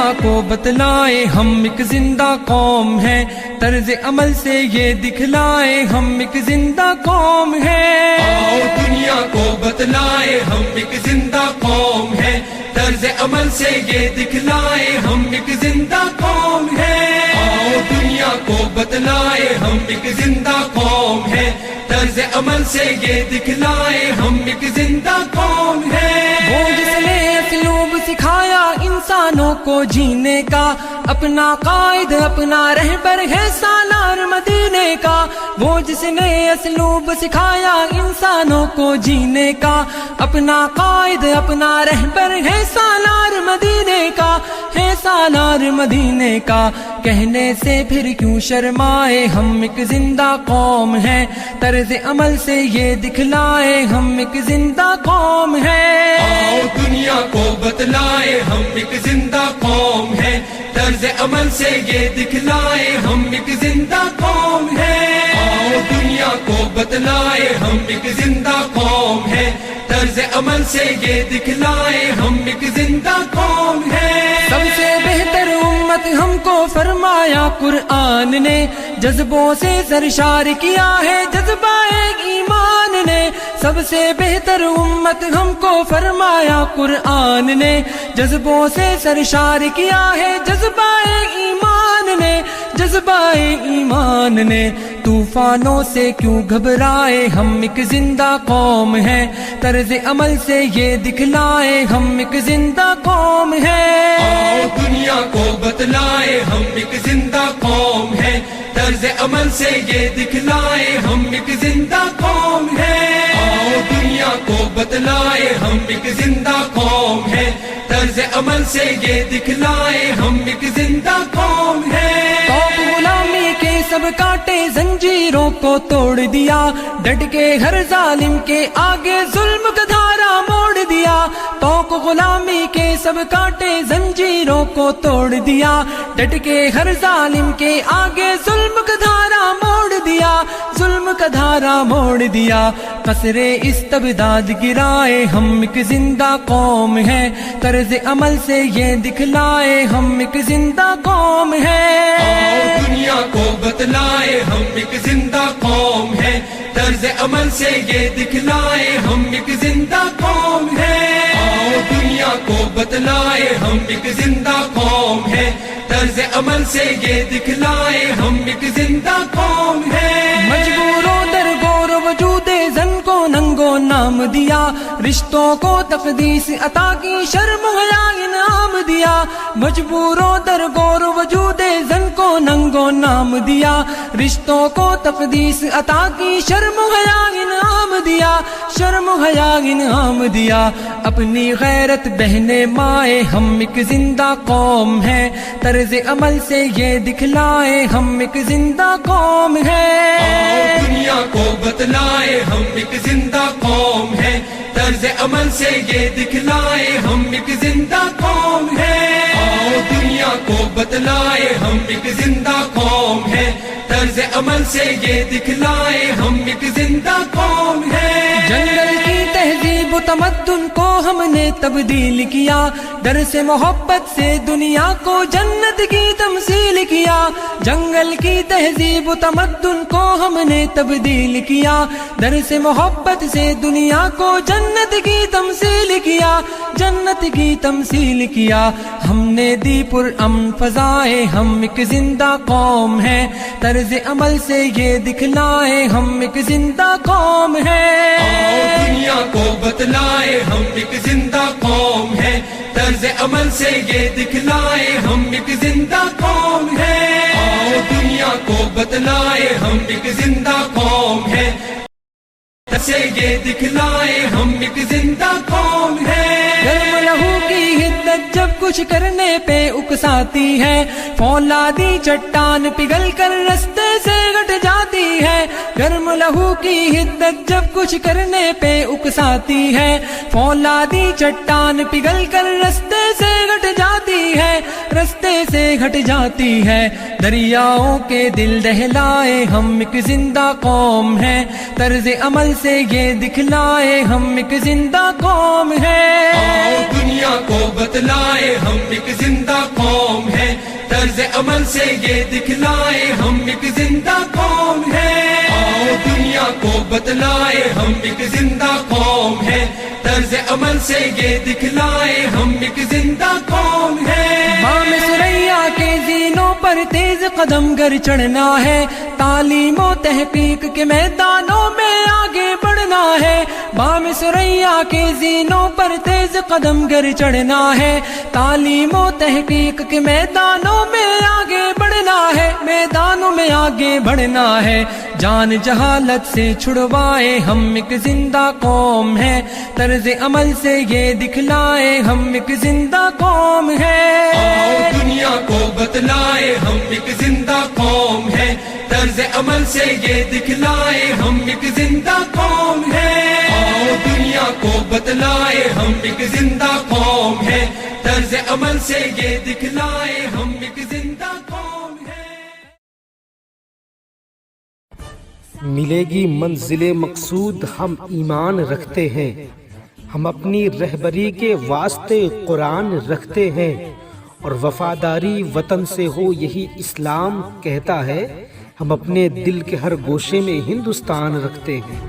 دنیا کو بتلائے ہم ایک زندہ قوم ہیں، طرز عمل سے یہ دکھلائے ہم ایک زندہ قوم ہیں۔ آؤ دنیا کو بتلائے ہم ایک زندہ قوم ہیں، طرز عمل سے یہ دکھلائے ہم ایک زندہ قوم ہیں۔ آؤ دنیا کو بتلائے ہم ایک زندہ قوم ہیں، طرز عمل سے یہ دکھلائے ہم ایک زندہ قوم ہیں۔ وہ جس نے اسلوب سکھایا انسانوں کو جینے کا، اپنا قائد اپنا رہبر ہے سالار مدینے کا۔ وہ جس نے اسلوب سکھایا انسانوں کو جینے کا، اپنا قائد اپنا رہبر ہے سالار مدینے کا، ہے سالار مدینے کا۔ کہنے سے پھر کیوں شرمائے ہم ایک زندہ قوم ہیں، طرز عمل سے یہ دکھلائے ہم ایک زندہ قوم ہیں۔ آؤ دنیا کو بتلائے ہم ایک زندہ قوم ہیں، طرز عمل سے یہ دکھلائے ہم ایک زندہ قوم ہیں۔ آؤ دنیا کو بتلائے ہم ایک زندہ قوم ہیں، طرز عمل سے یہ دکھلائے ہم ایک زندہ قوم ہیں۔ سب سے بہتر امت ہم کو فرمایا قرآن نے، جذبوں سے سرشار کیا ہے جذبہ ایمان نے۔ سب سے بہتر امت ہم کو فرمایا قرآن نے، جذبوں سے سرشار کیا ہے جذبہ ایمان نے، جذبہ ایمان نے۔ طوفانوں سے کیوں گھبرائے ہم ایک زندہ قوم ہیں، طرز عمل سے یہ دکھلائے ہم ایک زندہ قوم ہیں۔ آؤ دنیا کو بتلائے ہم ایک زندہ قوم ہیں، طرز عمل سے یہ دکھلائے ہم ایک زندہ قوم ہیں۔ آؤ دنیا کو بتلائے ہم ایک زندہ قوم ہیں، طرز عمل سے یہ دکھلائے ہم ایک زندہ قوم ہیں۔ توپ غلامی کے سب کاٹے زنجیروں کو توڑ دیا، ڈٹ کے ہر ظالم کے آگے ظلم کا دھارا موڑ دیا۔ توق غلامی کے سب کاٹے زنجیروں کو توڑ دیا، ڈٹ کے ہر ظالم کے آگے ظلم کا دھارا موڑ دیا، ظلم کا دھارا موڑ دیا۔ قصر استبداد گرائے ہم ایک زندہ قوم ہیں، طرز عمل سے یہ دکھلائے ہم ایک زندہ قوم ہیں۔ آؤ دنیا کو بتلائے ہم ایک زندہ قوم ہیں، طرز عمل سے یہ دکھلائے ہم ایک زندہ قوم ہیں۔ آؤ دنیا کو بتلائے ہم ایک زندہ قوم ہیں، طرز عمل سے یہ دکھلائے ہم ایک زندہ قوم ہیں۔ مجبوروں در گور وجود زن کو ننگو نام دیا، رشتوں کو تقدیس عطا کی شرم حیا انعام دیا۔ مجبوروں در گور وجود زن کو ننگو نام دیا، رشتوں کو تقدیس عطا کی شرم حیا انعام دیا، شرم حیا انعام دیا۔ اپنی غیرت بہنے مائے ہم ایک زندہ قوم ہیں، طرز عمل سے یہ دکھلائے ہم ایک زندہ قوم ہیں۔ آؤ دنیا کو بتلائے ہم ایک زندہ قوم ہیں، طرز عمل سے یہ دکھلائے ہم ایک زندہ قوم ہیں۔ آؤ دنیا کو بتلائے ہم ایک زندہ قوم ہیں، طرز عمل سے یہ دکھلائے ہم ایک زندہ قوم ہیں۔ جنگل کی تہذیب و تمدن کو ہم نے تبدیل کیا، درس محبت سے دنیا کو جنت کی تمثیل کیا۔ جنگل کی تہذیب و تمدن کو ہم نے تبدیل کیا، درس محبت سے دنیا کو جنت کی تمثیل کیا، جنت کی تمثیل کیا۔ ہم نے دی پر امن فضائے ہم ایک زندہ قوم ہیں، طرز عمل سے یہ دکھلائے ہم ایک زندہ قوم ہیں۔ آؤ دنیا کو بتلائے ہم ایک زندہ قوم ہیں، طرز عمل سے یہ دکھلائے ہم ایک زندہ قوم ہیں۔ آؤ دنیا کو بتلائے ہم ایک زندہ قوم ہیں، سے یہ دکھلائے ہم ایک زندہ قوم ہیں۔ گرم لہو کی حدت جب کچھ کرنے پہ اکساتی ہے، فولادی چٹان پگھل کر رستے سے گٹ جاتی ہے۔ گرم لہو کی حدت جب کچھ کرنے پہ اکساتی ہے، فولادی چٹان پگھل کر رستے سے گٹ جاتی ہے، رستے سے گھٹ جاتی ہے۔ دریاؤں کے دل دہلائے ہم ایک زندہ قوم ہیں، طرز عمل سے سے یہ دکھلائے ہم ایک زندہ قوم ہے آؤ دنیا کو بتلائے ہم ایک زندہ قوم ہے طرز عمل سے یہ دکھلائے ہم ایک زندہ قوم ہے آؤ دنیا کو بتلائے ہم ایک زندہ قوم ہے طرز عمل سے یہ دکھلائے ہم ایک زندہ قوم ہے بام سریا کے زینوں پر تیز قدم گر چڑھنا ہے تعلیم و تحقیق کے میدانوں میں آگے بڑھنا ہے بام سریا کے زینوں پر تیز قدم گر چڑھنا ہے تعلیم و تحقیق کے میدانوں میں آگے بڑھنا ہے میدانوں میں آگے بڑھنا ہے جان جہالت سے چھڑوائے ہم ایک زندہ قوم ہے طرز عمل سے یہ دکھلائے ہم ایک زندہ قوم ہے آؤ دنیا کو بتلائے ہم ایک زندہ قوم ہے طرز عمل سے یہ دکھلائے ہم ایک زندہ قوم ہے آؤ دنیا کو بتلائے ہم ایک زندہ قوم ہے طرز عمل سے یہ دکھلائے ہم ایک زندہ قوم ہے ملے گی منزل مقصود ہم ایمان رکھتے ہیں ہم اپنی رہبری کے واسطے قرآن رکھتے ہیں اور وفاداری وطن سے ہو یہی اسلام کہتا ہے ہم اپنے دل کے ہر گوشے میں ہندوستان رکھتے ہیں